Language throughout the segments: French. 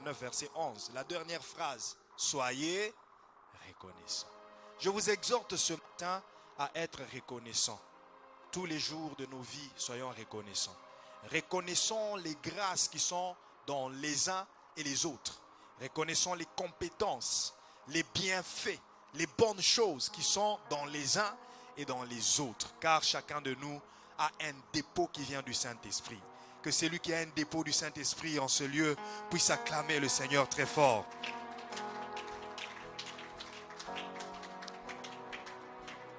9, verset 11. La dernière phrase. Soyez reconnaissants. Je vous exhorte ce matin à être reconnaissants. Tous les jours de nos vies, soyons reconnaissants. Reconnaissons les grâces qui sont dans les uns et les autres. Reconnaissons les compétences, les bienfaits, les bonnes choses qui sont dans les uns et dans les autres. Car chacun de nous a un dépôt qui vient du Saint-Esprit. Que celui qui a un dépôt du Saint-Esprit en ce lieu puisse acclamer le Seigneur très fort.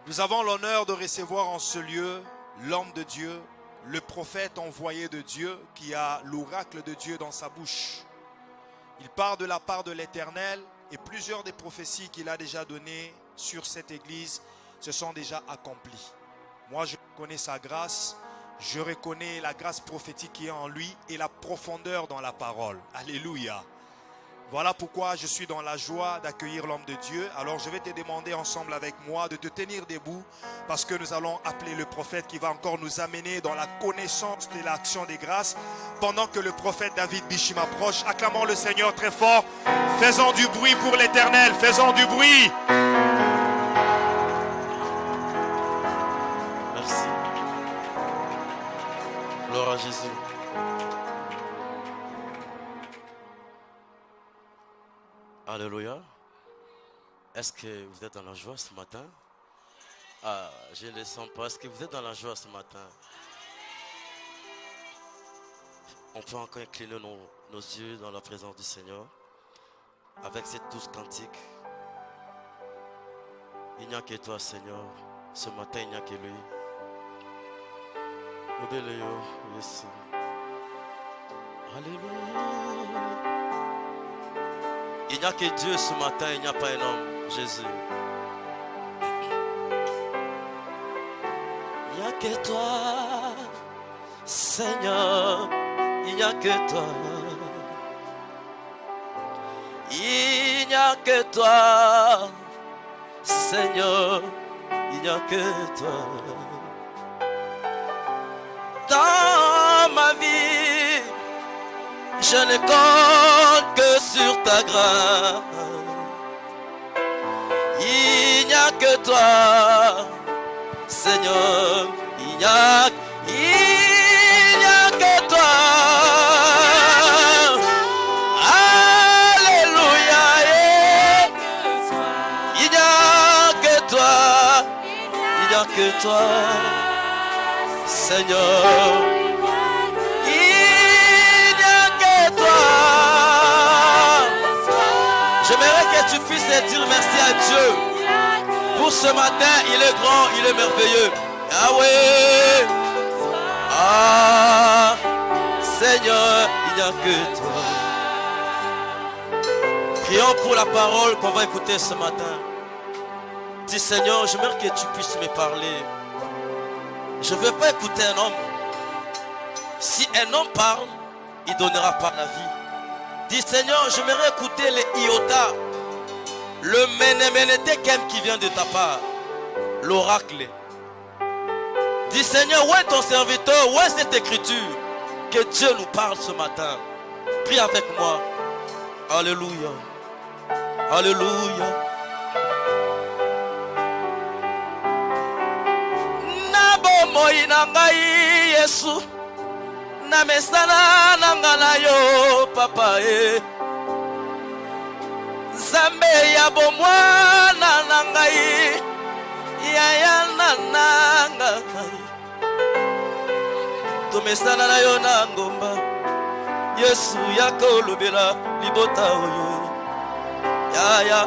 Nous avons l'honneur de recevoir en ce lieu l'homme de Dieu, le prophète envoyé de Dieu qui a l'oracle de Dieu dans sa bouche. Il part de la part de l'Éternel et plusieurs des prophéties qu'il a déjà données sur cette église se sont déjà accomplies. Moi, je reconnais sa grâce, je reconnais la grâce prophétique qui est en lui et la profondeur dans la parole. Alléluia. Voilà pourquoi je suis dans la joie d'accueillir l'homme de Dieu. Alors je vais te demander ensemble avec moi de te tenir debout parce que nous allons appeler le prophète qui va encore nous amener dans la connaissance de l'action des grâces. Pendant que le prophète David Bichim approche, acclamons le Seigneur très fort. Faisons du bruit pour l'Éternel, faisons du bruit. Merci. Gloire à Jésus. Alléluia. Est-ce que vous êtes dans la joie ce matin? Ah, je ne le sens pas. Est-ce que vous êtes dans la joie ce matin? On peut encore incliner nos yeux dans la présence du Seigneur avec cette douce cantique. Il n'y a que toi, Seigneur. Ce matin, il n'y a que lui. Obéléo, Jésus. Alléluia. Il n'y a que Dieu ce matin, il n'y a pas un homme, Jésus. Il n'y a que toi, Seigneur, il n'y a que toi. Il n'y a que toi, Seigneur, il n'y a que toi. Dans ma vie, je ne compte que sur ta grâce. Il n'y a que toi, Seigneur. Il n'y a que toi. Alléluia. Il n'y a que toi. Il n'y a que toi, Seigneur. J'aimerais que tu puisses dire merci à Dieu pour ce matin. Il est grand, il est merveilleux. Yahweh, ah, Seigneur, il n'y a que toi. Prions pour la parole qu'on va écouter ce matin. Dis Seigneur, j'aimerais que tu puisses me parler. Je ne veux pas écouter un homme. Si un homme parle, il donnera par la vie. Dis Seigneur, j'aimerais écouter les iota, le ménéménétékem qui vient de ta part, l'oracle. Dis Seigneur, où est ton serviteur, où est cette écriture? Que Dieu nous parle ce matin. Prie avec moi. Alléluia. Alléluia. Nabo moïna ngai Yesu. Na mesana nangana yo papa e Zambe ya bomwana nangai ya nananga to mesana na yo na ngomba Yesu yakolobela libota oyo ya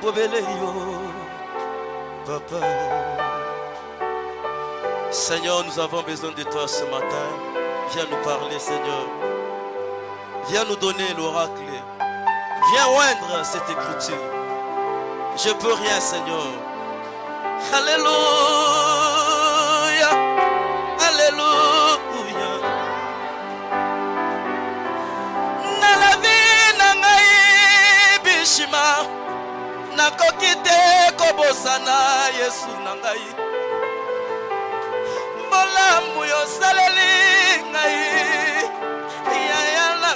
bobele yo papa. Seigneur, nous avons besoin de toi ce matin. Viens nous parler, Seigneur. Viens nous donner l'oracle. Viens oindre cette écriture. Je peux rien, Seigneur. Alléluia. Alléluia. Na la vie na ngai bishima. Na kokite kobosana Yesu na ngai. Molamu yo saleli ngai ya la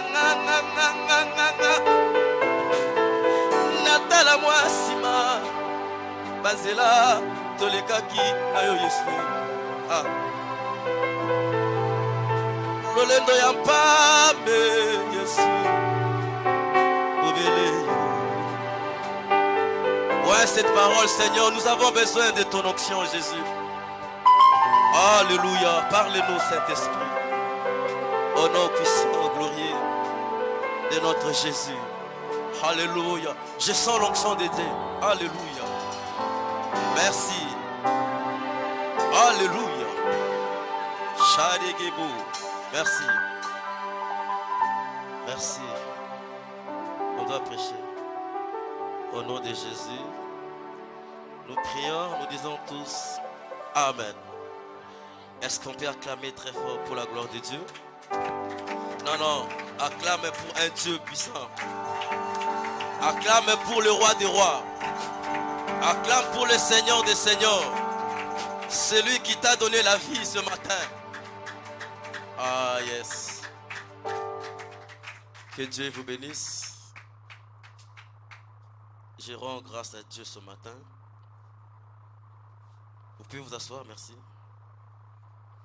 ya mwasima banzela tolekaki na yo Yesu. Lolendo ya mpambe Yesu obele. Ouais, cette parole, Seigneur, nous avons besoin de ton onction, Jésus. Alléluia. Parle-nous, Saint-Esprit. Au nom puissant, glorieux de notre Jésus. Alléluia. Je sens l'onction de Dieu. Alléluia. Merci. Alléluia. Shadegebo. Merci. Merci. On doit prêcher. Au nom de Jésus, nous prions, nous disons tous Amen. Est-ce qu'on peut acclamer très fort pour la gloire de Dieu? Non, acclame pour un Dieu puissant. Acclame pour le roi des rois. Acclame pour le Seigneur des seigneurs. Celui qui t'a donné la vie ce matin. Ah yes. Que Dieu vous bénisse. Je rends grâce à Dieu ce matin. Vous pouvez vous asseoir, merci.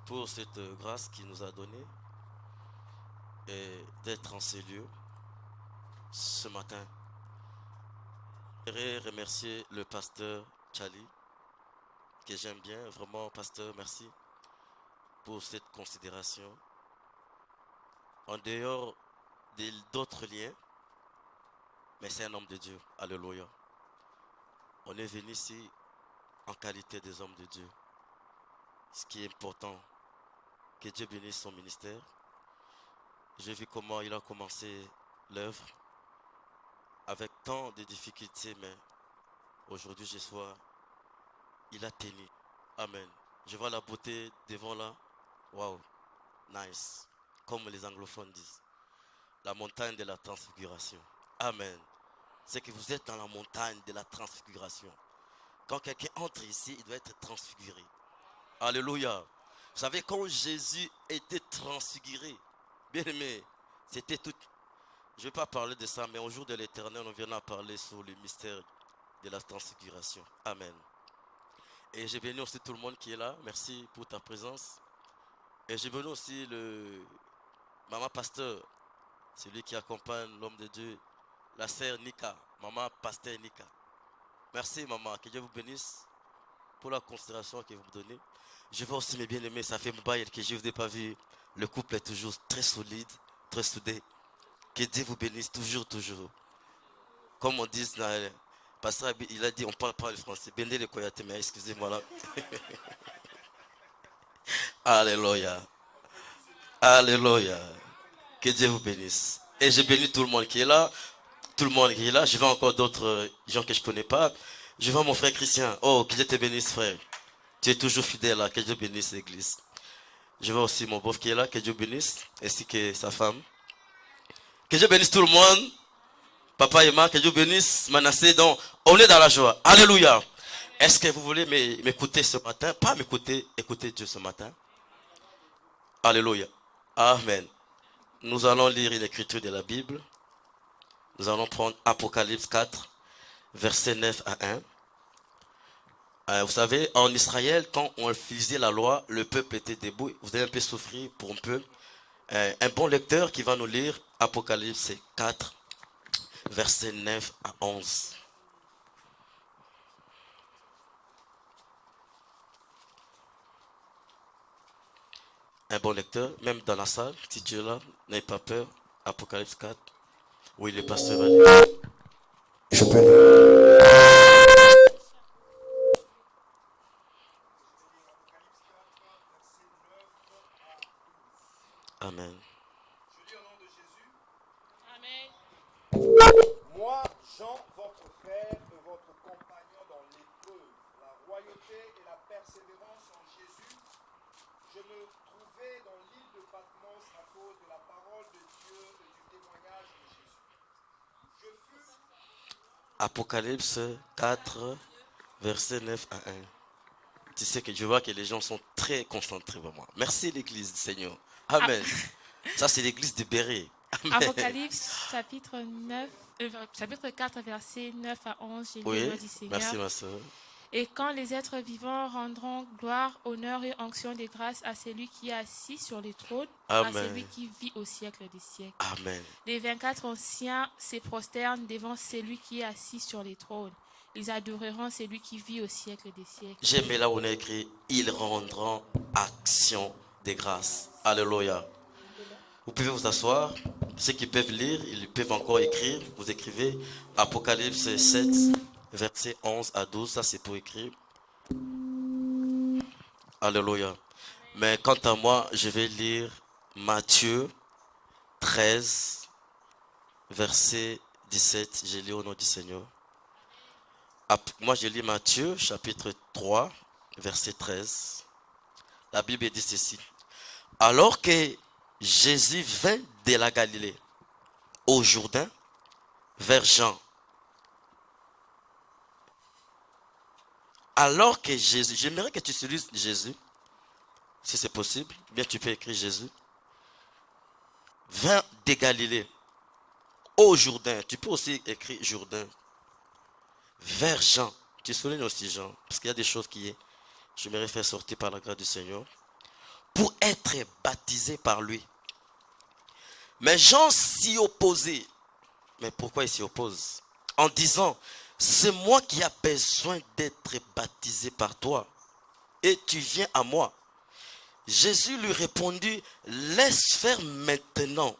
Pour cette grâce qu'il nous a donnée. Et d'être en ces lieux ce matin. Je voudrais remercier le pasteur Charlie, que j'aime bien. Vraiment, pasteur, merci pour cette considération. En dehors d'autres liens, mais c'est un homme de Dieu. Alléluia. On est venu ici en qualité des hommes de Dieu. Ce qui est important, que Dieu bénisse son ministère. J'ai vu comment il a commencé l'œuvre avec tant de difficultés, mais aujourd'hui, ce soir, il a tenu. Amen. Je vois la beauté devant là. Wow, nice. Comme les anglophones disent. La montagne de la transfiguration. Amen. C'est que vous êtes dans la montagne de la transfiguration. Quand quelqu'un entre ici, il doit être transfiguré. Alléluia. Vous savez, quand Jésus était transfiguré, bien aimé, c'était tout. Je ne vais pas parler de ça, mais au jour de l'éternel, on viendra parler sur le mystère de la transfiguration. Amen. Et j'ai béni aussi tout le monde qui est là. Merci pour ta présence. Et j'ai béni aussi le maman pasteur, celui qui accompagne l'homme de Dieu, la sœur Nika, maman pasteur Nika. Merci maman, que Dieu vous bénisse pour la considération que vous me donnez. Je veux aussi mes bien-aimés, ça fait un bail que je ne vous ai pas vu. Le couple est toujours très solide, très soudé. Que Dieu vous bénisse toujours, toujours. Comme on dit, pasteur, il a dit, on ne parle pas le français. Béné le Koyate, mais excusez-moi là. Alléluia. Alléluia. Que Dieu vous bénisse. Et je bénis tout le monde qui est là. Tout le monde qui est là. Je vois encore d'autres gens que je ne connais pas. Je vois mon frère Christian. Oh, que Dieu te bénisse, frère. Tu es toujours fidèle là. Que Dieu bénisse l'église. Je vois aussi mon beau qui est là. Que Dieu bénisse. Ainsi que sa femme. Que Dieu bénisse tout le monde. Papa et maman, que Dieu bénisse Manassé. Donc, on est dans la joie. Alléluia. Est-ce que vous voulez m'écouter ce matin? Pas m'écouter, écouter Dieu ce matin. Alléluia. Amen. Nous allons lire une écriture de la Bible. Nous allons prendre Apocalypse 4, verset 9 à 1. Vous savez, en Israël, quand on faisait la loi, le peuple était debout. Vous allez un peu souffrir pour un peu. Un bon lecteur qui va nous lire Apocalypse 4, verset 9 à 11. Un bon lecteur, même dans la salle, si tu es là, n'aie pas peur. Apocalypse 4. Oui, le pasteur va lire. Je peux lire. Amen. Je lis au nom de Jésus. Amen. Moi, Jean, votre frère et votre compagnon dans l'épreuve, la royauté et la persévérance en Jésus, je me trouvais dans l'île de Patmos à cause de la parole de Dieu et du témoignage de Jésus. Je fus... Apocalypse 4, verset 9 à 1. Tu sais que je vois que les gens sont très concentrés vraiment. Merci l'église du Seigneur. Amen. Ça c'est l'église de Béret. Apocalypse chapitre 4, versets 9 à 11, j'ai lu au Oui, nom du Seigneur. merci ma soeur. Et quand les êtres vivants rendront gloire, honneur et onction de grâce à celui qui est assis sur le trône, à Amen. celui qui vit au siècle des siècles. Amen. Les 24 anciens se prosternent devant celui qui est assis sur le trône. Ils adoreront celui qui vit au siècle des siècles. J'aime là où on a écrit, ils rendront action de grâce. Alléluia. Vous pouvez vous asseoir. Ceux qui peuvent lire, ils peuvent encore écrire. Vous écrivez Apocalypse 7, versets 11 à 12. Ça, c'est pour écrire. Alléluia. Mais quant à moi, je vais lire Matthieu 13, verset 17. Je lis au nom du Seigneur. Moi, je lis Matthieu, chapitre 3, verset 13. La Bible dit ceci. Alors que Jésus vint de la Galilée au Jourdain vers Jean. Alors que Jésus, j'aimerais que tu utilises Jésus, si c'est possible, bien tu peux écrire Jésus. Vint de Galilée au Jourdain. Tu peux aussi écrire Jourdain. Vers Jean. Tu soulignes aussi Jean, parce qu'il y a des choses qui j'aimerais faire sortir par la grâce du Seigneur, pour être baptisé par lui. Mais Jean s'y opposait. Mais pourquoi il s'y oppose? En disant, c'est moi qui ai besoin d'être baptisé par toi, et tu viens à moi. Jésus lui répondit, laisse faire maintenant,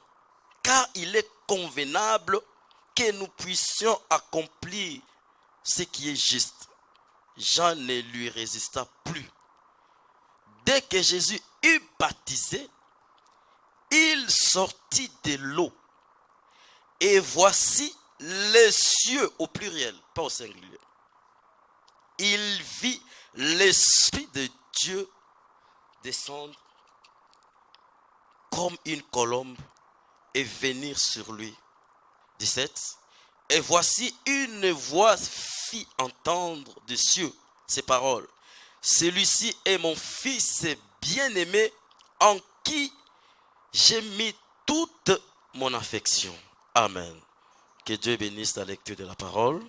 car il est convenable que nous puissions accomplir ce qui est juste. Jean ne lui résista plus. Dès que Jésus eut baptisé, il sortit de l'eau. Et voici les cieux au pluriel, pas au singulier. Il vit l'Esprit de Dieu descendre comme une colombe et venir sur lui. 17. Et voici une voix fit entendre des cieux ces paroles. Celui-ci est mon fils bien-aimé en qui j'ai mis toute mon affection. Amen. Que Dieu bénisse la lecture de la parole.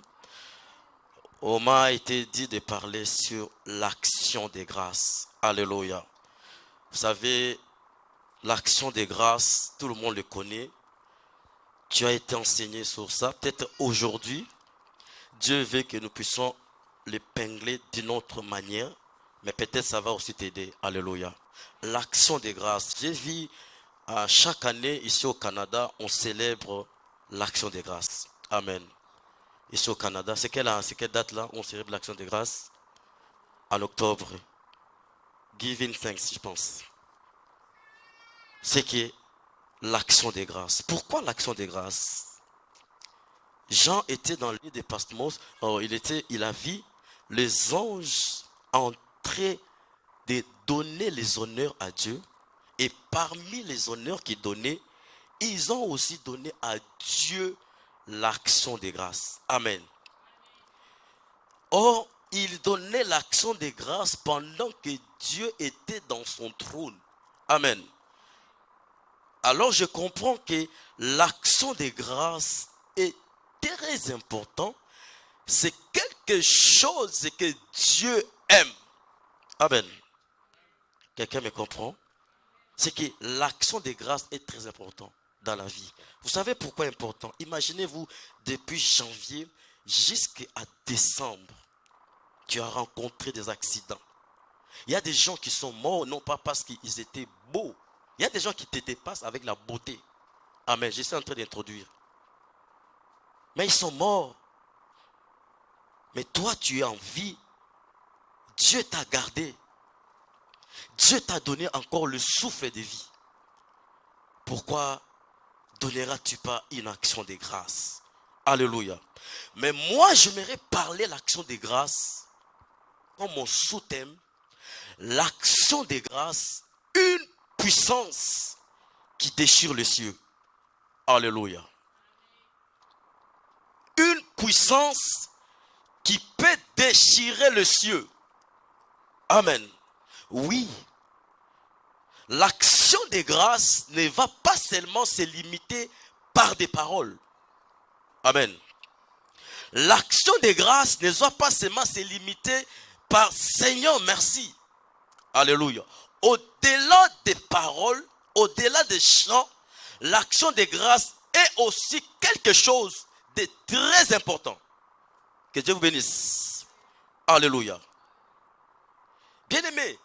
On m'a été dit de parler sur l'action des grâces. Alléluia. Vous savez, l'action des grâces, tout le monde le connaît. Tu as été enseigné sur ça. Peut-être aujourd'hui, Dieu veut que nous puissions l'épingler d'une autre manière, mais peut-être ça va aussi t'aider. Alléluia. L'action des grâces. J'ai vu chaque année ici au Canada, on célèbre l'action des grâces. Amen. Ici au Canada, c'est quelle date là on célèbre l'action des grâces? En octobre. Giving thanks, je pense. C'est qui est l'action des grâces. Pourquoi l'action des grâces? Jean était dans l'île de Patmos. Il a vu les anges en train de donner les honneurs à Dieu. Et parmi les honneurs qu'ils donnaient, ils ont aussi donné à Dieu l'action des grâces. Amen. Or, ils donnaient l'action des grâces pendant que Dieu était dans son trône. Amen. Alors je comprends que l'action des grâces est très important. C'est quelque chose que Dieu aime. Amen. Quelqu'un me comprend? C'est que l'action des grâces est très importante dans la vie. Vous savez pourquoi important? Imaginez-vous, depuis janvier jusqu'à décembre, tu as rencontré des accidents. Il y a des gens qui sont morts, non pas parce qu'ils étaient beaux. Il y a des gens qui te dépassent avec la beauté. Amen. Je suis en train d'introduire. Mais ils sont morts. Mais toi, tu es en vie. Dieu t'a gardé. Dieu t'a donné encore le souffle de vie. Pourquoi donneras-tu pas une action de grâce? Alléluia. Mais moi, j'aimerais parler l'action de grâce comme mon sous-thème. L'action de grâce, une puissance qui déchire les cieux. Alléluia. Une puissance qui peut déchirer les cieux. Amen. Oui. L'action l'action de grâce ne va pas seulement se limiter par des paroles. Amen. L'action de grâce ne doit pas seulement se limiter par Seigneur, merci. Alléluia. Au-delà des paroles, au-delà des chants, l'action de grâce est aussi quelque chose de très important. Que Dieu vous bénisse. Alléluia. Bien-aimé,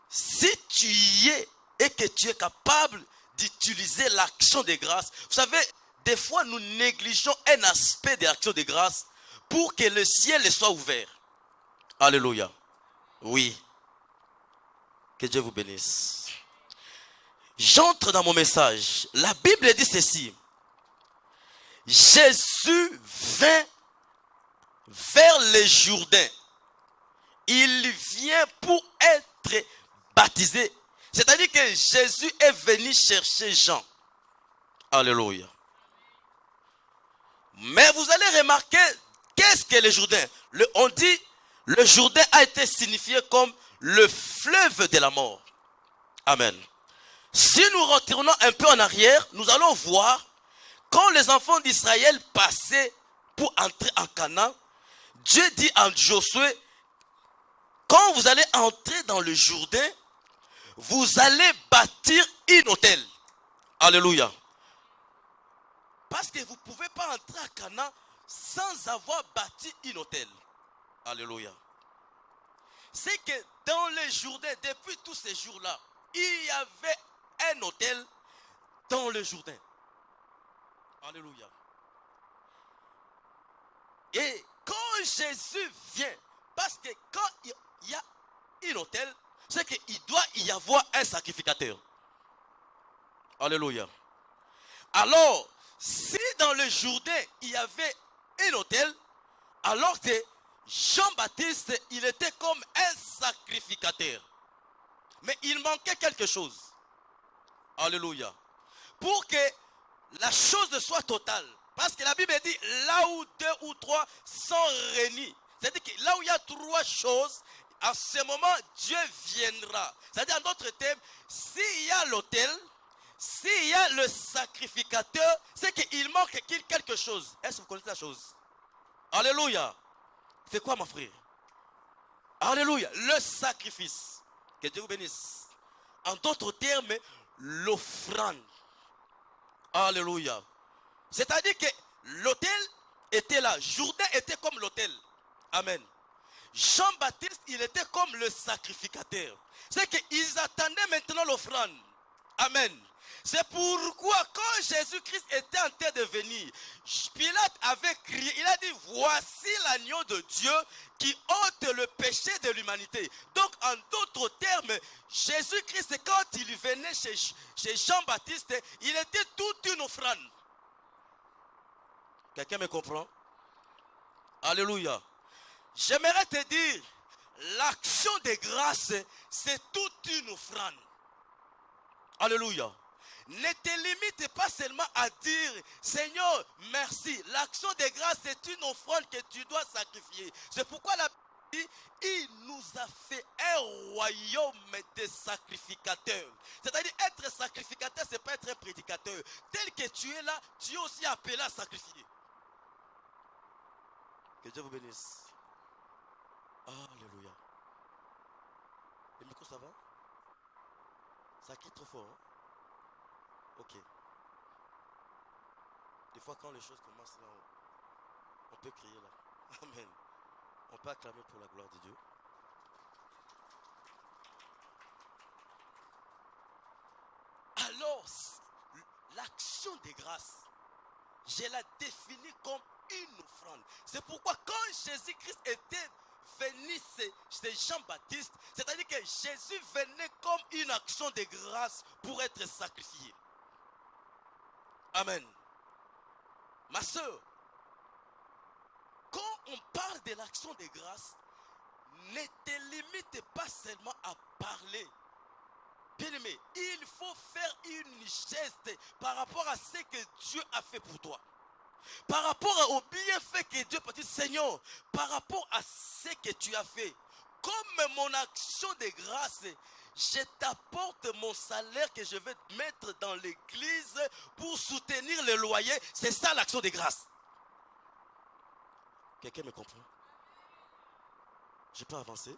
si tu y es et que tu es capable d'utiliser l'action de grâce, vous savez, des fois nous négligeons un aspect de l'action de grâce pour que le ciel soit ouvert. Alléluia. Oui. Que Dieu vous bénisse. J'entre dans mon message. La Bible dit ceci. Jésus vint vers le Jourdain. Il vient pour être baptisé. C'est-à-dire que Jésus est venu chercher Jean. Alléluia. Mais vous allez remarquer, qu'est-ce que le Jourdain? On dit, le Jourdain a été signifié comme le fleuve de la mort. Amen. Si nous retournons un peu en arrière, nous allons voir, quand les enfants d'Israël passaient pour entrer en Canaan, Dieu dit à Josué, quand vous allez entrer dans le Jourdain, vous allez bâtir un autel. Alléluia. Parce que vous ne pouvez pas entrer à Canaan sans avoir bâti un autel. Alléluia. C'est que dans les Jourdain, depuis tous ces jours-là, il y avait un autel dans le Jourdain. Alléluia. Et quand Jésus vient, parce que quand il y a un autel, c'est qu'il doit y avoir un sacrificateur. Alléluia. Alors, si dans le Jourdain, il y avait un autel, alors que Jean-Baptiste, il était comme un sacrificateur. Mais il manquait quelque chose. Alléluia. Pour que la chose soit totale. Parce que la Bible dit, là où 2 ou 3 sont réunis. C'est-à-dire que là où il y a 3 choses, à ce moment, Dieu viendra. C'est-à-dire, en d'autres termes, s'il y a l'autel, s'il y a le sacrificateur, c'est qu'il manque quelque chose. Est-ce que vous connaissez la chose? Alléluia. C'est quoi, mon frère? Alléluia. Le sacrifice. Que Dieu vous bénisse. En d'autres termes, l'offrande. Alléluia. C'est-à-dire que l'autel était là. Jourdain était comme l'autel. Amen. Jean-Baptiste, il était comme le sacrificateur. C'est qu'ils attendaient maintenant l'offrande. Amen. C'est pourquoi quand Jésus-Christ était en train de venir, Pilate avait crié, il a dit, voici l'agneau de Dieu qui ôte le péché de l'humanité. Donc en d'autres termes, Jésus-Christ, quand il venait chez Jean-Baptiste, il était toute une offrande. Quelqu'un me comprend? Alléluia. J'aimerais te dire, l'action de grâce, c'est toute une offrande. Alléluia. Ne te limite pas seulement à dire, Seigneur, merci. L'action de grâce, c'est une offrande que tu dois sacrifier. C'est pourquoi la Bible dit, il nous a fait un royaume de sacrificateurs. C'est-à-dire, être sacrificateur, c'est pas être un prédicateur. Tel que tu es là, tu es aussi appelé à sacrifier. Que Dieu vous bénisse. Alléluia. Le micro, ça va? Ça crie trop fort, hein? Ok. Des fois, quand les choses commencent là, on peut crier là. Amen. On peut acclamer pour la gloire de Dieu. Alors, l'action des grâces, je la définis comme une offrande. C'est pourquoi quand Jésus-Christ était venu chez Jean-Baptiste, c'est-à-dire que Jésus venait comme une action de grâce pour être sacrifié. Amen. Ma soeur, quand on parle de l'action de grâce, ne te limite pas seulement à parler. Bien-aimé, il faut faire une geste par rapport à ce que Dieu a fait pour toi. Par rapport au bienfait que Dieu peut dire, Seigneur, par rapport à ce que tu as fait, comme mon action de grâce, je t'apporte mon salaire que je vais mettre dans l'église pour soutenir le loyer. C'est ça l'action de grâce. Quelqu'un me comprend? Je peux avancer?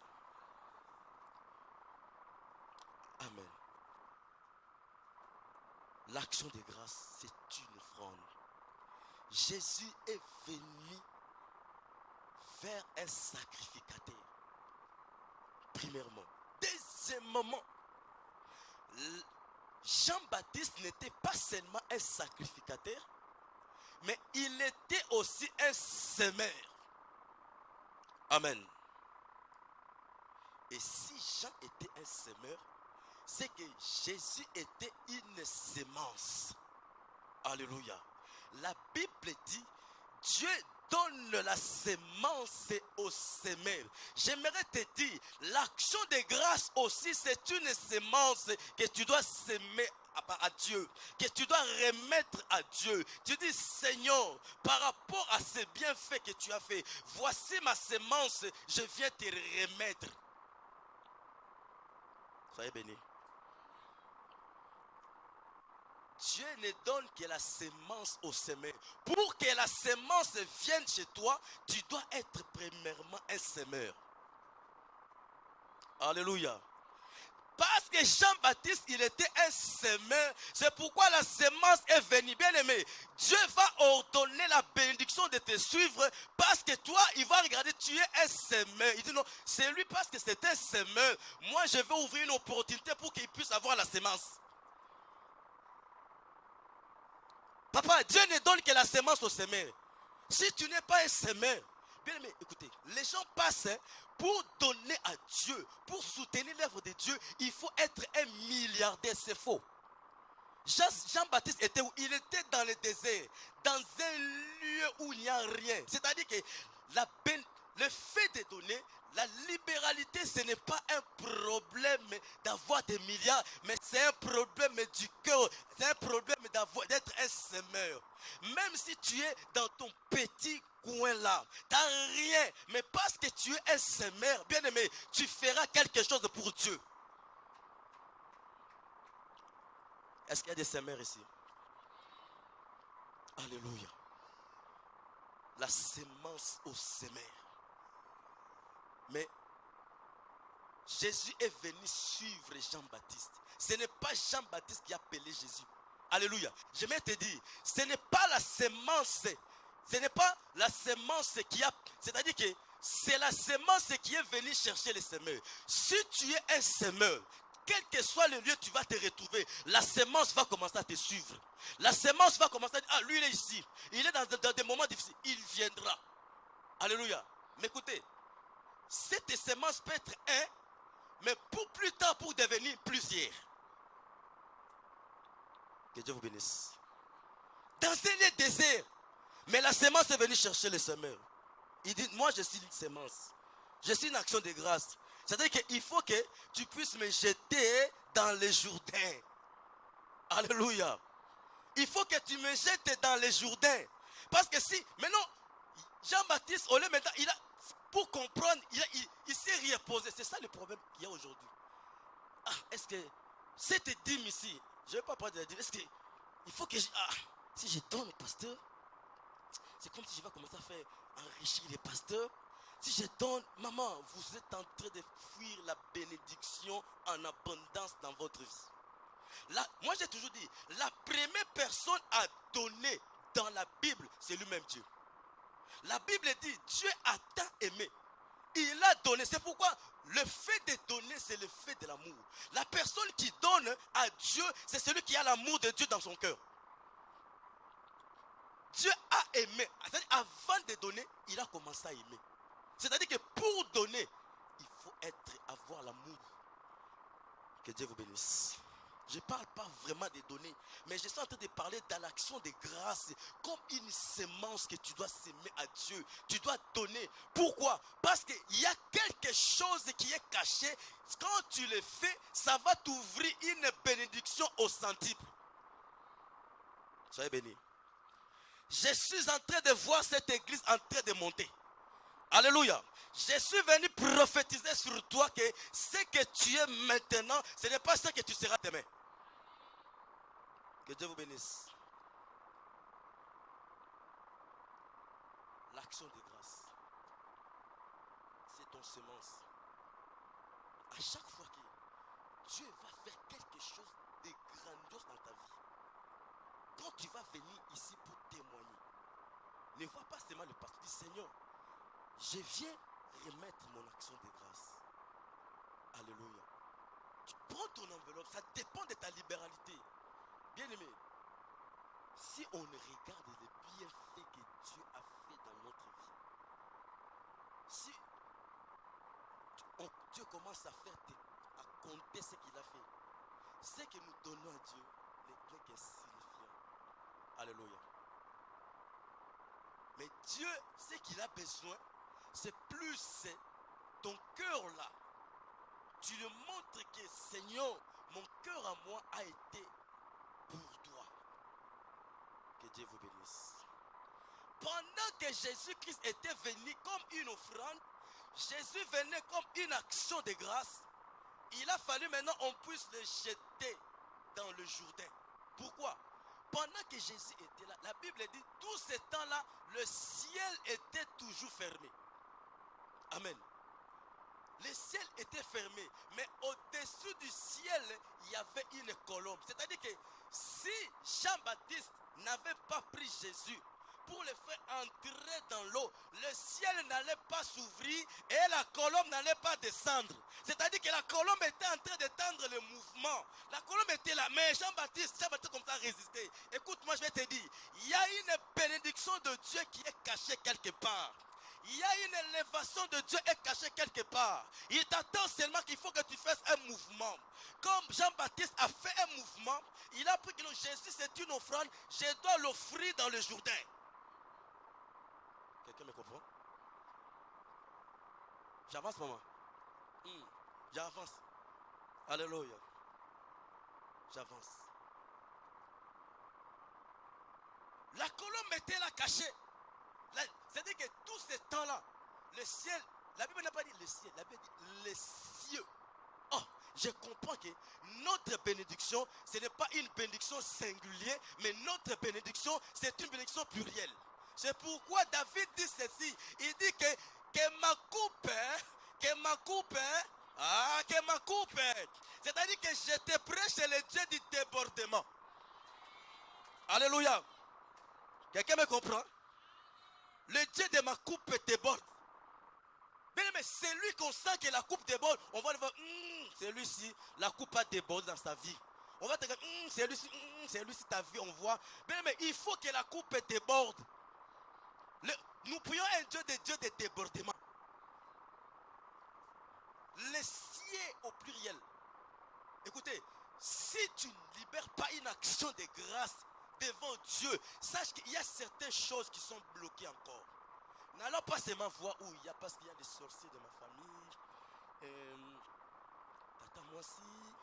Amen. L'action de grâce, c'est une offrande. Jésus est venu vers un sacrificateur. Premièrement. Deuxièmement, Jean-Baptiste n'était pas seulement un sacrificateur, mais il était aussi un semeur. Amen. Et si Jean était un semeur, c'est que Jésus était une semence. Alléluia. La Bible dit, Dieu donne la semence au semeur. J'aimerais te dire, l'action de grâce aussi, c'est une semence que tu dois semer à Dieu, que tu dois remettre à Dieu. Tu dis, Seigneur, par rapport à ces bienfaits que tu as fait, voici ma semence, je viens te remettre. Soyez bénis. Dieu ne donne que la semence au semeur. Pour que la semence vienne chez toi, tu dois être premièrement un semeur. Alléluia. Parce que Jean-Baptiste, il était un semeur. C'est pourquoi la semence est venue. Bien aimé, Dieu va ordonner la bénédiction de te suivre. Parce que toi, il va regarder, tu es un semeur. Il dit non, c'est lui parce que c'est un semeur. Moi, je vais ouvrir une opportunité pour qu'il puisse avoir la semence. Papa, Dieu ne donne que la semence au semeur. Si tu n'es pas un semeur, bien aimé, écoutez, les gens passent pour donner à Dieu, pour soutenir l'œuvre de Dieu, il faut être un milliardaire, c'est faux. Jean-Baptiste était où? Il était dans le désert, dans un lieu où il n'y a rien. C'est-à-dire que le fait de donner, la libéralité, ce n'est pas un problème d'avoir des milliards, mais c'est un problème du cœur, c'est un problème d'être un semeur. Même si tu es dans ton petit coin là, tu n'as rien, mais parce que tu es un semeur, bien aimé, tu feras quelque chose pour Dieu. Est-ce qu'il y a des semeurs ici? Alléluia. La semence au semeur. Mais Jésus est venu suivre Jean-Baptiste. Ce n'est pas Jean-Baptiste qui a appelé Jésus. Alléluia. Je vais te dire, ce n'est pas la semence. Ce n'est pas la semence qui a... C'est-à-dire que c'est la semence qui est venue chercher les semeurs. Si tu es un semeur, quel que soit le lieu, tu vas te retrouver. La semence va commencer à te suivre. La semence va commencer à dire, ah, lui il est ici. Il est dans des moments difficiles. Il viendra. Alléluia. Mais écoutez, cette semence peut être un, mais pour plus tard, pour devenir plusieurs. Que Dieu vous bénisse. Dans un lieu désert, mais la semence est venue chercher les semeurs. Il dit, moi je suis une semence. Je suis une action de grâce. C'est-à-dire qu'il faut que tu puisses me jeter dans les Jourdains. Alléluia. Il faut que tu me jettes dans les Jourdains. Parce que si, maintenant, Jean-Baptiste, au lieu maintenant, pour comprendre, il s'est reposé. C'est ça le problème qu'il y a aujourd'hui. Ah, est-ce que cette dîme ici, je ne vais pas parler de la dîme, est-ce que il faut que si je donne au pasteur, c'est comme si je vais commencer à faire enrichir les pasteurs. Si je donne, maman, vous êtes en train de fuir la bénédiction en abondance dans votre vie. Là, moi j'ai toujours dit, la première personne à donner dans la Bible, c'est lui-même Dieu. La Bible dit, Dieu a tant aimé. Il a donné. C'est pourquoi le fait de donner, c'est le fait de l'amour. La personne qui donne à Dieu, c'est celui qui a l'amour de Dieu dans son cœur. Dieu a aimé. Avant de donner, il a commencé à aimer. C'est-à-dire que pour donner, il faut avoir l'amour. Que Dieu vous bénisse. Je ne parle pas vraiment de donner, mais je suis en train de parler de l'action de grâce comme une semence que tu dois s'aimer à Dieu. Tu dois donner. Pourquoi? Parce qu'il y a quelque chose qui est caché. Quand tu le fais, ça va t'ouvrir une bénédiction au centuple. Soyez bénis. Je suis en train de voir cette église en train de monter. Alléluia. Je suis venu prophétiser sur toi que ce que tu es maintenant, ce n'est pas ce que tu seras demain. Que Dieu vous bénisse. L'action de grâce, c'est ton semence. À chaque fois que Dieu va faire quelque chose de grandiose dans ta vie, quand tu vas venir ici pour témoigner, ne vois pas seulement le pasteur, dis Seigneur, je viens remettre mon action de grâce. Alléluia. Tu prends ton enveloppe, ça dépend de ta libéralité. Bien aimé, si on regarde les bienfaits que Dieu a fait dans notre vie, si Dieu commence à faire, à compter ce qu'il a fait, ce que nous donnons à Dieu n'est qu'insignifiant. Alléluia. Mais Dieu, ce qu'il a besoin, c'est plus ton cœur là. Tu lui montres que Seigneur, mon cœur à moi a été pour toi. Que Dieu vous bénisse. Pendant que Jésus-Christ était venu comme une offrande, Jésus venait comme une action de grâce. Il a fallu maintenant qu'on puisse le jeter dans le Jourdain. Pourquoi? Pendant que Jésus était là, la Bible dit, tout ce temps-là, le ciel était toujours fermé. Amen. Le ciel était fermé, mais au-dessus du ciel, il y avait une colombe. C'est-à-dire que si Jean-Baptiste n'avait pas pris Jésus pour le faire entrer dans l'eau, le ciel n'allait pas s'ouvrir et la colombe n'allait pas descendre. C'est-à-dire que la colombe était en train d'étendre le mouvement. La colombe était là, mais Jean-Baptiste comme ça a résisté. Écoute-moi, je vais te dire, il y a une bénédiction de Dieu qui est cachée quelque part. Il y a une élévation de Dieu est cachée quelque part. Il t'attend seulement qu'il faut que tu fasses un mouvement. Comme Jean-Baptiste a fait un mouvement, il a pris que Jésus c'est une offrande, je dois l'offrir dans le Jourdain. Quelqu'un me comprend? J'avance, maman. J'avance. Alléluia. J'avance. La colombe était là cachée. C'est-à-dire que tout ce temps-là, le ciel, la Bible n'a pas dit le ciel, la Bible dit les cieux. Oh, je comprends que notre bénédiction, ce n'est pas une bénédiction singulière, mais notre bénédiction, c'est une bénédiction plurielle. C'est pourquoi David dit ceci. Il dit que ma coupe, c'est-à-dire que j'étais prêt chez le Dieu du débordement. Alléluia. Quelqu'un me comprend? Le Dieu de ma coupe déborde. Mais c'est lui qu'on sent que la coupe déborde. On va le voir, celui-ci, la coupe a débordé dans sa vie. On va te dire, celui-ci, ta vie, on voit. Mais il faut que la coupe déborde. Nous prions un Dieu de débordement. Les cieux au pluriel. Écoutez, si tu ne libères pas une action de grâce devant Dieu, sache qu'il y a certaines choses qui sont bloquées encore. N'allons pas seulement voir où il y a, parce qu'il y a des sorciers de ma famille. Tata Moissi,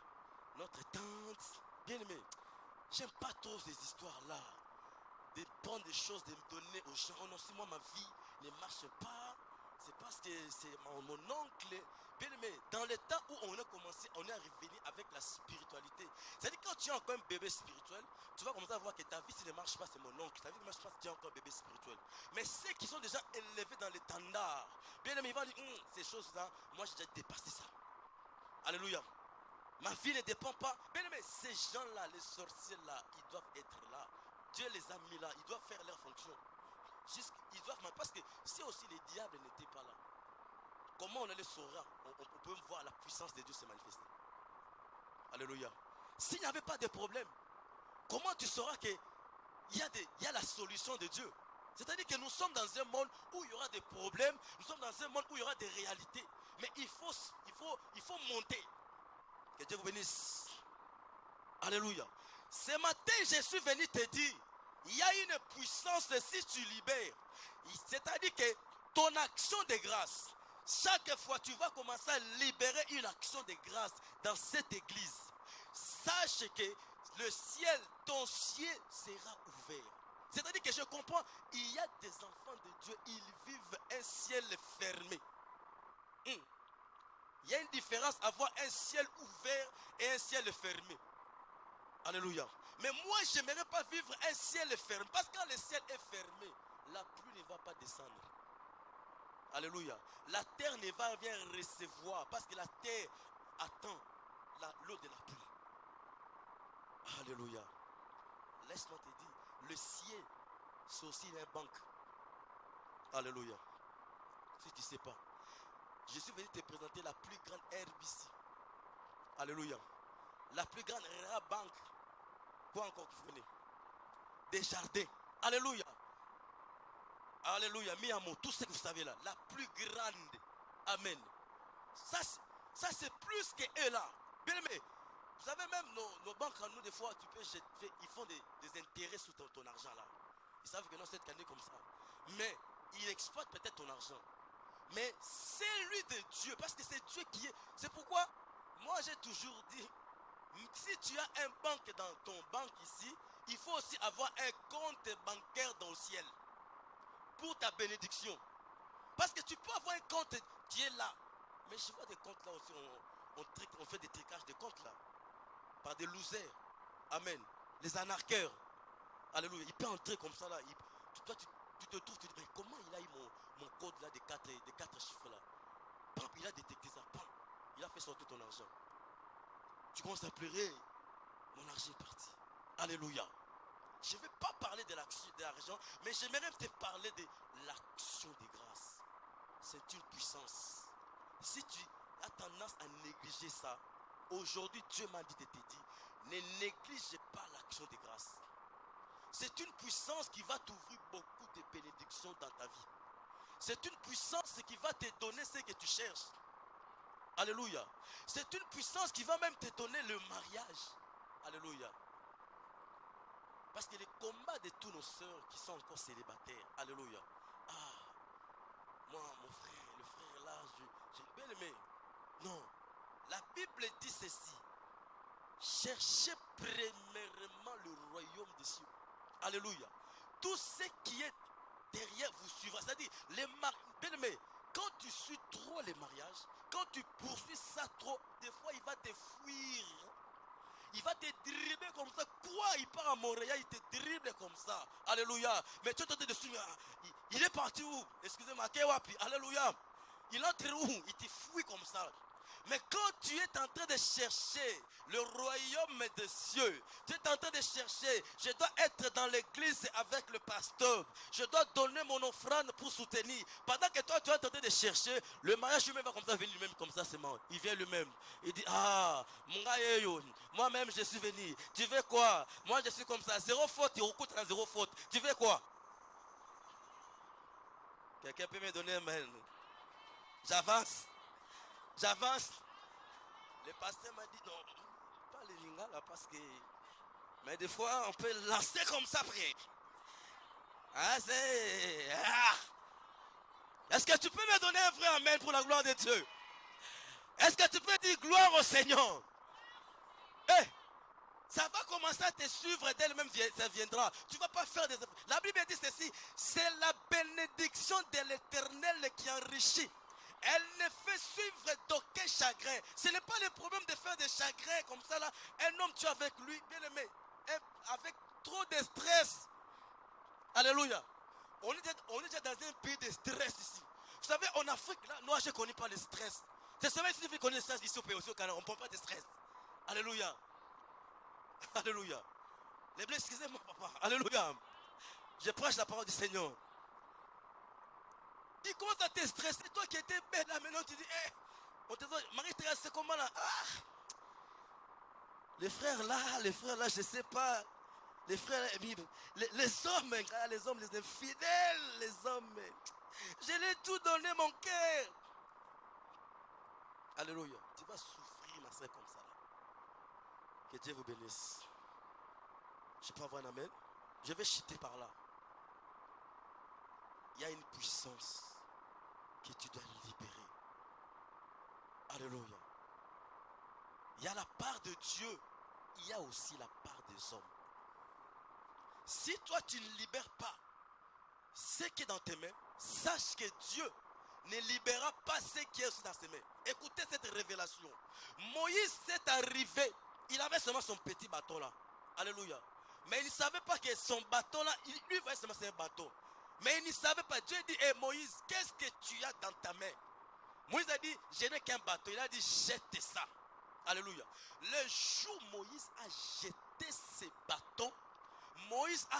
notre tante. Bien aimé, j'aime pas trop ces histoires-là. De prendre des choses, de me donner aux gens. Oh non, si moi ma vie ne marche pas, c'est parce que c'est mon oncle. Bien aimé, dans le temps où on a commencé, on est arrivé avec la spiritualité. C'est-à-dire que quand tu es encore un bébé spirituel, tu vas commencer à voir que ta vie, si ne marche pas, c'est mon oncle. Ta vie ne marche pas, tu es encore un bébé spirituel. Mais ceux qui sont déjà élevés dans l'étendard, bien aimé, ils vont dire, ces choses-là, moi j'ai déjà dépassé ça. Alléluia. Ma vie ne dépend pas. Bien aimé, ces gens-là, les sorciers-là, ils doivent être là. Dieu les a mis là, ils doivent faire leur fonction. Ils doivent, parce que si aussi les diables n'étaient pas là, comment on les saura? On peut voir la puissance de Dieu se manifester. Alléluia. S'il n'y avait pas de problème, comment tu sauras qu'il y a la solution de Dieu? C'est-à-dire que nous sommes dans un monde où il y aura des problèmes, nous sommes dans un monde où il y aura des réalités. Mais il faut monter. Que Dieu vous bénisse. Alléluia. Ce matin, je suis venu te dire, il y a une puissance si tu libères. C'est-à-dire que ton action de grâce, chaque fois tu vas commencer à libérer une action de grâce dans cette église. Sache que le ciel, ton ciel sera ouvert. C'est-à-dire que je comprends, il y a des enfants de Dieu, ils vivent un ciel ciel fermé. Il y a une différence avoir un ciel ouvert et un ciel fermé. Alléluia. Mais moi, je n'aimerais pas vivre un ciel fermé. Parce que quand le ciel est fermé, la pluie ne va pas descendre. Alléluia. La terre ne va rien recevoir. Parce que la terre attend l'eau de la pluie. Alléluia. Laisse-moi te dire, le ciel, c'est aussi une banque. Alléluia. Si tu ne sais pas. Je suis venu te présenter la plus grande herbe ici. Alléluia. La plus grande banque. Quoi encore que vous venez? Des jardins. Alléluia. Alléluia. Mis à mot, tout ce que vous savez là. La plus grande. Amen. Ça c'est plus que eux là. Bien aimé. Vous savez même nos banques à nous, des fois, ils font des intérêts sur ton argent là. Ils savent que non, c'est canné comme ça. Mais ils exploitent peut-être ton argent. Mais c'est lui de Dieu. Parce que c'est Dieu qui est. C'est pourquoi moi j'ai toujours dit, si tu as un banque dans ton banque ici, il faut aussi avoir un compte bancaire dans le ciel. Pour ta bénédiction. Parce que tu peux avoir un compte qui est là. Mais je vois des comptes là aussi. On fait des tricages de comptes là. Par des losers. Amen. Les anarcheurs. Alléluia. Il peut entrer comme ça là. Toi tu te trouves, tu te dis, mais comment il a eu mon code là des quatre chiffres là? Pam, il a détecté ça. Pam, il a fait sortir ton argent. Tu commences à pleurer. Mon argent est parti. Alléluia. Je ne vais pas parler de l'action de l'argent, mais j'aimerais te parler de l'action de grâce. C'est une puissance. Si tu as tendance à négliger ça, aujourd'hui Dieu m'a dit de te dire, ne néglige pas l'action de grâce. C'est une puissance qui va t'ouvrir beaucoup de bénédictions dans ta vie. C'est une puissance qui va te donner ce que tu cherches. Alléluia. C'est une puissance qui va même te donner le mariage. Alléluia. Parce que les combats de tous nos sœurs qui sont encore célibataires. Alléluia. Ah, moi, mon frère, le frère là, j'ai bien aimé. Non. La Bible dit ceci. Cherchez premièrement le royaume des cieux. Alléluia. Tout ce qui est derrière vous suivra. C'est-à-dire, bien aimé, quand tu suis trop les mariages, quand tu poursuis ça trop, des fois il va te fuir. Il va te dribbler comme ça. Quoi? Il part à Montréal, il te dribble comme ça. Alléluia. Mais tu es en train de suivre. Il est parti où? Excusez-moi, Kewapi. Alléluia. Il entre où? Il te fuit comme ça. Mais quand tu es en train de chercher le royaume des cieux, tu es en train de chercher, je dois être dans l'église avec le pasteur, je dois donner mon offrande pour soutenir. Pendant que toi tu es en train de chercher, le mariage lui-même va comme ça venir lui-même comme ça seulement. Il vient lui-même. Il dit, ah, moi-même je suis venu. Tu veux quoi? Moi je suis comme ça. Zéro faute, il recoute dans zéro faute. Tu veux quoi? Quelqu'un peut me donner un mail? J'avance. Le pasteur m'a dit non, pas les lingala parce que. Mais des fois, on peut lancer comme ça, frère. Ah, c'est. Ah. Est-ce que tu peux me donner un vrai amen pour la gloire de Dieu? Est-ce que tu peux dire gloire au Seigneur? Eh, ça va commencer à te suivre d'elle-même, ça viendra. Tu ne vas pas faire des efforts. La Bible dit ceci, c'est la bénédiction de l'Éternel qui enrichit. Elle ne fait suivre d'aucun chagrin. Ce n'est pas le problème de faire des chagrins comme ça là. Un homme, tu es avec lui, bien aimé, avec trop de stress. Alléluia. On est déjà dans un pays de stress ici. Vous savez, en Afrique, là, moi je ne connais pas le stress. C'est seulement si tu connais le stress ici au pays, aussi au Canada, on ne prend pas de stress. Alléluia. Alléluia. Les blés, excusez-moi, papa. Alléluia. Je prêche la parole du Seigneur. Il commence à te stresser. Toi qui étais belle là, maintenant tu dis, on te dit, Marie-Thérèse, c'est comment là? Ah, les frères là, je ne sais pas. Les frères, les hommes, les infidèles, les hommes. Je l'ai tout donné, mon cœur. Alléluia. Tu vas souffrir, ma soeur, comme ça là. Que Dieu vous bénisse. Je peux avoir un amen? Je vais chuter par là. Il y a une puissance que tu dois libérer. Alléluia. Il y a la part de Dieu. Il y a aussi la part des hommes. Si toi tu ne libères pas ce qui est dans tes mains, sache que Dieu ne libérera pas ce qui est aussi dans ses mains. Écoutez cette révélation. Moïse s'est arrivé. Il avait seulement son petit bâton là. Alléluia. Mais il ne savait pas que son bâton là, lui voyait seulement c'est un bâton. Mais il ne savait pas. Dieu dit, hey Moïse, qu'est-ce que tu as dans ta main? Moïse a dit, je n'ai qu'un bâton. Il a dit, jette ça. Alléluia. Le jour où Moïse a jeté ses bâtons, Moïse a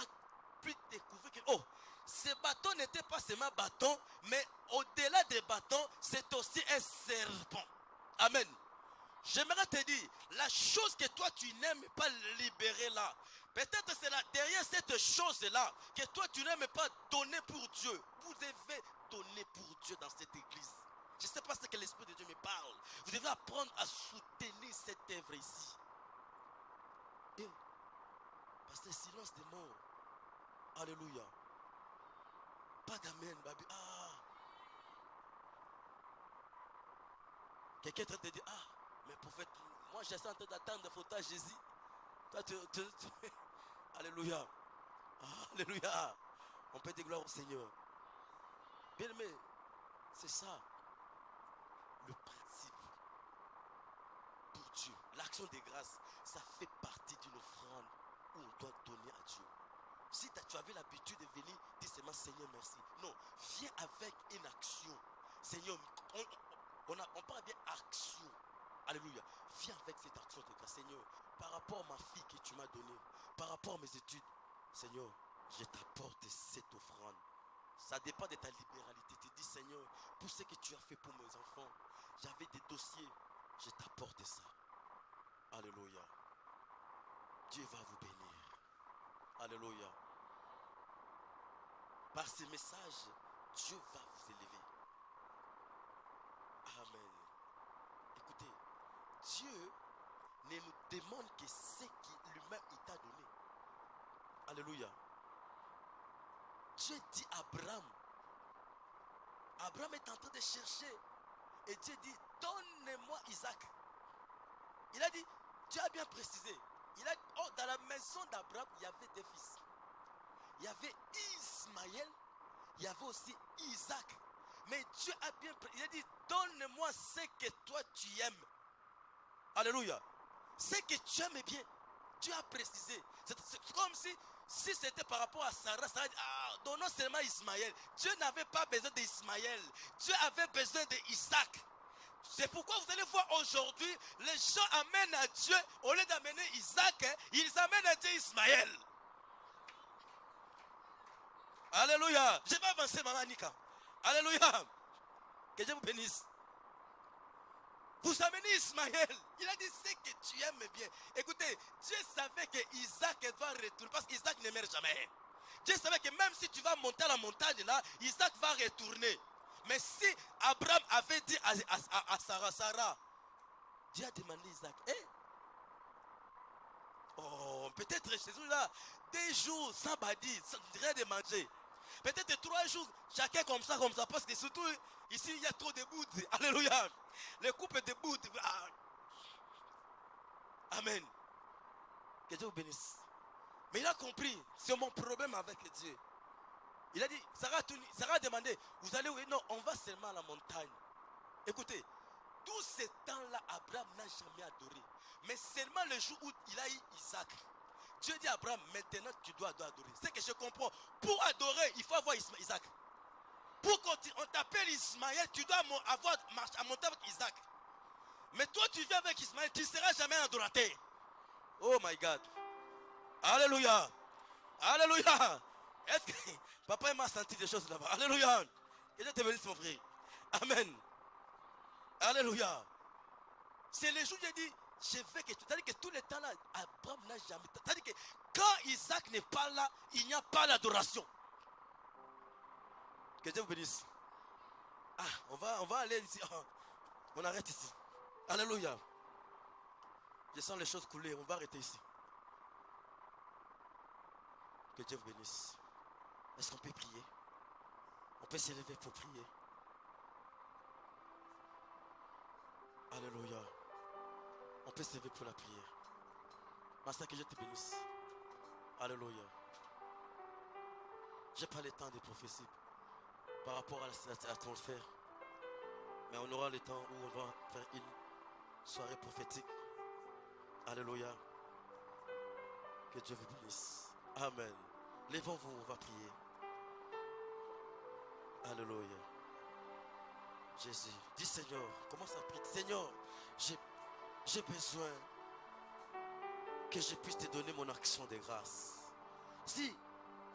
pu découvrir que, oh, ce bâton n'était pas seulement un bâton, mais au-delà des bâtons, c'est aussi un serpent. Amen. J'aimerais te dire, la chose que toi tu n'aimes pas libérer là, peut-être c'est là, derrière cette chose-là, que toi tu n'aimes pas donner pour Dieu. Vous devez donner pour Dieu dans cette église. Je ne sais pas ce que l'Esprit de Dieu me parle. Vous devez apprendre à soutenir cette œuvre ici. Et, parce que silence des morts. Alléluia. Pas d'amen, baby. Ah. Quelqu'un est en train de dire, ah, mais prophète, moi je suis en train d'attendre le photo à Jésus. Toi, Alléluia. Alléluia. On peut dire gloire au Seigneur. Bien aimé, c'est ça. Le principe pour Dieu, l'action des grâces, ça fait partie d'une offrande où on doit donner à Dieu. Si tu avais l'habitude de venir, dis seulement Seigneur merci. Non, viens avec une action. Seigneur, on parle bien action. Alléluia. Viens avec cette action de grâce. Seigneur, par rapport à ma fille que tu m'as donnée, par rapport à mes études, Seigneur, je t'apporte cette offrande. Ça dépend de ta libéralité. Tu dis Seigneur, pour ce que tu as fait pour mes enfants, j'avais des dossiers, je t'apporte ça. Alléluia. Dieu va vous bénir. Alléluia. Par ces messages, Dieu va vous élever. Amen. Écoutez, Dieu ne nous demande que ce qu'il lui-même t'a donné. Alléluia. Dieu dit à Abraham. Abraham est en train de chercher. Et Dieu dit, donne-moi Isaac. Il a dit, Dieu a bien précisé. Il a dit, oh, dans la maison d'Abraham, il y avait des fils. Il y avait Ismaël, il y avait aussi Isaac. Mais Dieu a bien précisé. Il a dit, donne-moi ce que toi tu aimes. Alléluia. Ce que tu aimes bien. Dieu a précisé. C'est comme si c'était par rapport à Sarah, Sarah dit, ah, donnons seulement Ismaël. Dieu n'avait pas besoin d'Ismaël. Dieu avait besoin d'Isaac. C'est pourquoi vous allez voir aujourd'hui, les gens amènent à Dieu, au lieu d'amener Isaac, ils amènent à Dieu Ismaël. Alléluia. Je vais avancer, maman Nika. Alléluia. Que Dieu vous bénisse. Vous amenez Ismaël. Il a dit ce que tu aimes bien. Écoutez, Dieu savait que Isaac va retourner. Parce qu'Isaac ne meurt jamais. Dieu savait que même si tu vas monter à la montagne là, Isaac va retourner. Mais si Abraham avait dit à Sarah, Dieu a demandé Isaac. Oh, peut-être chez nous là, 2 jours sans badi, sans rien de manger. Peut-être 3 jours, chacun comme ça, parce que surtout ici il y a trop de boudes. Alléluia. Les couples de boudes. Ah. Amen. Que Dieu vous bénisse. Mais il a compris, c'est mon problème avec Dieu. Il a dit, Sarah a demandé, vous allez où? Non, on va seulement à la montagne. Écoutez, tout ce temps-là, Abraham n'a jamais adoré. Mais seulement le jour où il a eu Isaac, Dieu dit à Abraham, maintenant tu dois adorer. C'est que je comprends. Pour adorer, il faut avoir Isaac. Pour qu'on t'appelle Ismaël, tu dois avoir à monter avec Isaac. Mais toi, tu viens avec Ismaël, tu ne seras jamais un adorateur. Oh my God. Alléluia. Alléluia. Est-ce que papa m'a senti des choses là-bas? Alléluia. Que Dieu te bénisse, mon frère. Amen. Alléluia. C'est le jour où j'ai dit, je veux que tu. C'est-à-dire que tout le temps là, Abraham n'a jamais. C'est-à-dire que quand Isaac n'est pas là, il n'y a pas l'adoration. Que Dieu vous bénisse. Ah, on va aller ici. Oh, on arrête ici. Alléluia. Je sens les choses couler. On va arrêter ici. Que Dieu vous bénisse. Est-ce qu'on peut prier? On peut s'élever pour prier. Alléluia. On peut s'élever pour la prière. Master, que Dieu te bénisse. Alléluia. Je n'ai pas le temps de prophétie par rapport à ton frère. Mais on aura le temps où on va faire une soirée prophétique. Alléluia. Que Dieu vous bénisse. Amen. Levons-vous, on va prier. Alléluia. Jésus, dis Seigneur, commence à prier. Seigneur, j'ai besoin que je puisse te donner mon action de grâce. Si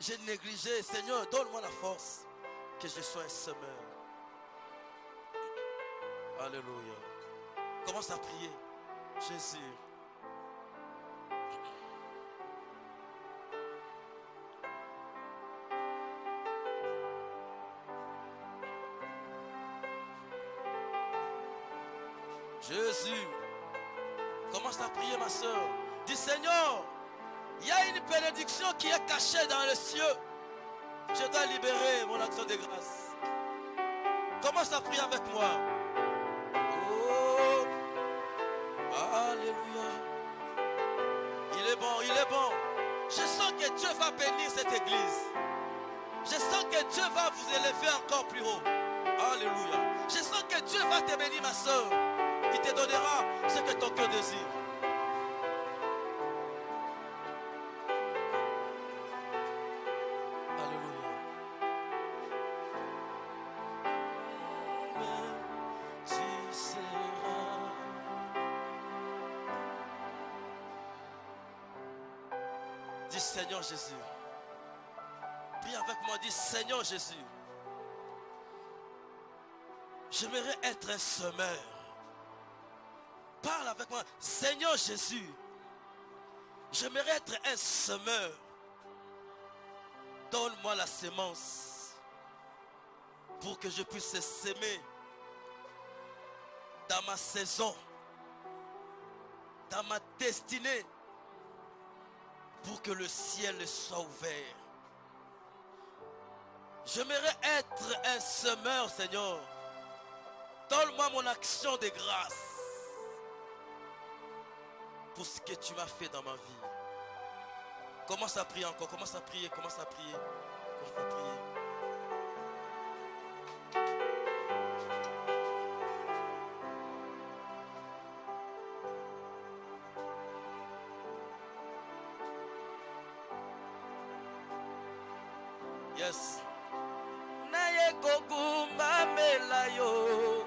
j'ai négligé, Seigneur, donne-moi la force que je sois un semeur. Alléluia. Commence à prier. Jésus. Jésus. Commence à prier, ma soeur. Dis Seigneur, il y a une bénédiction qui est cachée dans les cieux. Je dois libérer mon action de grâce. Commence à prier avec moi. Oh, alléluia. Il est bon, il est bon. Je sens que Dieu va bénir cette église. Je sens que Dieu va vous élever encore plus haut. Alléluia. Je sens que Dieu va te bénir, ma soeur. Il te donnera ce que ton cœur désire. Alléluia. Tu seras. Dis Seigneur Jésus. Prie avec moi, dis Seigneur Jésus. J'aimerais être un semeur. Parle avec moi. Seigneur Jésus, j'aimerais être un semeur. Donne-moi la sémence pour que je puisse s'aimer dans ma saison, dans ma destinée, pour que le ciel soit ouvert. J'aimerais être un semeur, Seigneur. Donne-moi mon action de grâce pour ce que tu m'as fait dans ma vie. Commence à prier encore, commence à prier, commence à prier, commence à prier. Yes. Naye kogumba melayo.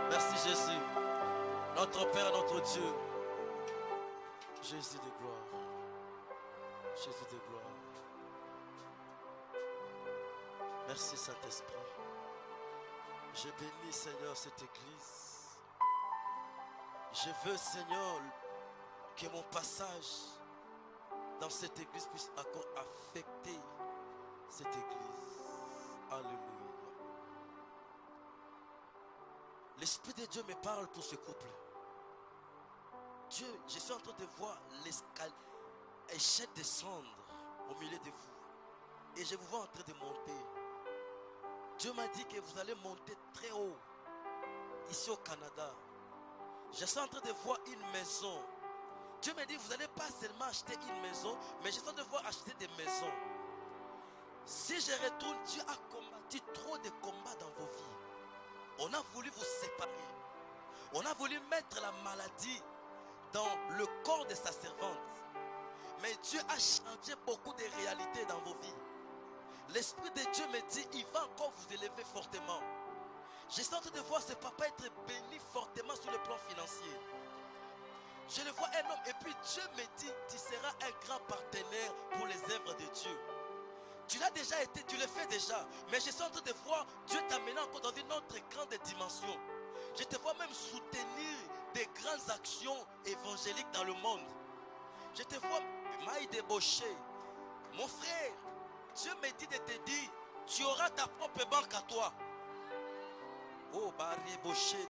Merci Jésus, notre Père, notre Dieu. Jésus de gloire. Jésus de gloire. Merci Saint-Esprit. Je bénis Seigneur cette église. Je veux Seigneur que mon passage dans cette église puisse encore affecter cette église. Alléluia. L'Esprit de Dieu me parle pour ce couple. Dieu, je suis en train de voir l'échelle descendre au milieu de vous. Et je vous vois en train de monter. Dieu m'a dit que vous allez monter très haut. Ici au Canada. Je suis en train de voir une maison. Dieu m'a dit, vous n'allez pas seulement acheter une maison, mais je suis en train de voir acheter des maisons. Si je retourne, Dieu a combattu trop de combats dans vos vies. On a voulu vous séparer. On a voulu mettre la maladie dans le corps de sa servante. Mais Dieu a changé beaucoup de réalités dans vos vies. L'Esprit de Dieu me dit, il va encore vous élever fortement. Je suis en train de voir ce papa être béni fortement sur le plan financier. Je le vois un homme et puis Dieu me dit, tu seras un grand partenaire pour les œuvres de Dieu. Tu n'as as déjà été, tu le fais déjà. Mais je suis en train de voir Dieu t'amener encore dans une autre grande dimension. Je te vois même soutenir des grandes actions évangéliques dans le monde. Je te vois maille débauché. Mon frère, Dieu me dit de te dire, tu auras ta propre banque à toi. Oh, bah débauché.